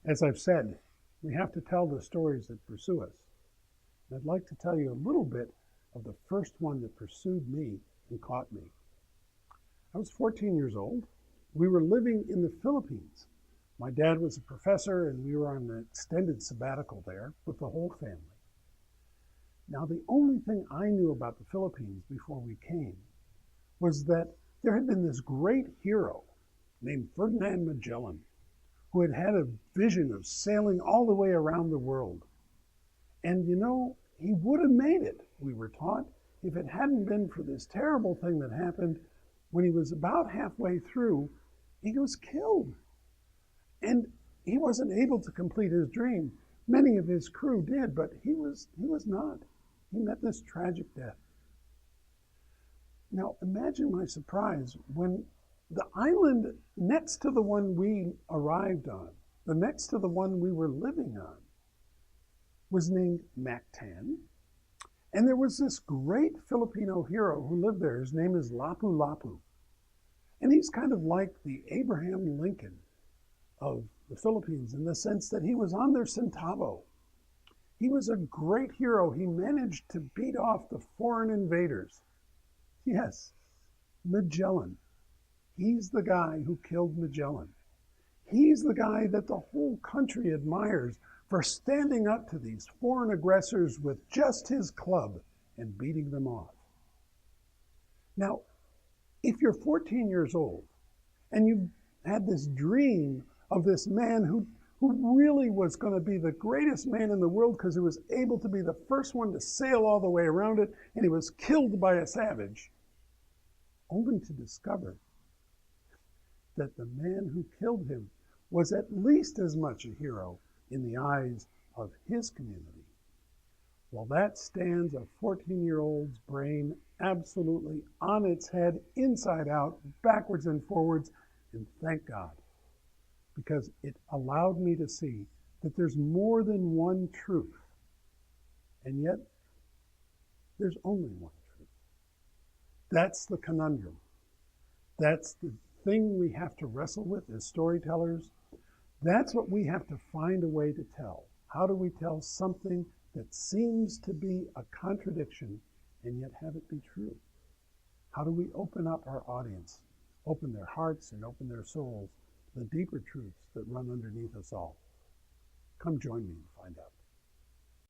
As I've said, we have to tell the stories that pursue us. And I'd like to tell you a little bit of the first one that pursued me and caught me. I was 14 years old. We were living in the Philippines. My dad was a professor, and we were on an extended sabbatical there with the whole family. Now, the only thing I knew about the Philippines before we came was that there had been this great hero named Ferdinand Magellan who had had a vision of sailing all the way around the world. And you know, he would have made it, we were taught, if it hadn't been for this terrible thing that happened when he was about halfway through. He was killed. And he wasn't able to complete his dream. Many of his crew did, but he was not. He met this tragic death. Now imagine my surprise when the island next to the one we arrived on, the next to the one we were living on, was named Mactan. And there was this great Filipino hero who lived there. His name is Lapu Lapu. And he's kind of like the Abraham Lincoln of the Philippines in the sense that he was on their centavo. He was a great hero. He managed to beat off the foreign invaders. Yes, Magellan. He's the guy who killed Magellan. He's the guy that the whole country admires for standing up to these foreign aggressors with just his club and beating them off. Now, if you're 14 years old and you've had this dream of this man who really was going to be the greatest man in the world because he was able to be the first one to sail all the way around it, and he was killed by a savage, only to discover that the man who killed him was at least as much a hero in the eyes of his community. Well, that stands a 14-year-old's brain absolutely on its head, inside out, backwards and forwards, and thank God, because it allowed me to see that there's more than one truth, and yet there's only one truth. That's the conundrum. That's the thing we have to wrestle with as storytellers. That's what we have to find a way to tell. How do we tell something that seems to be a contradiction and yet have it be true? How do we open up our audience, open their hearts and open their souls, the deeper truths that run underneath us all? Come join me and find out.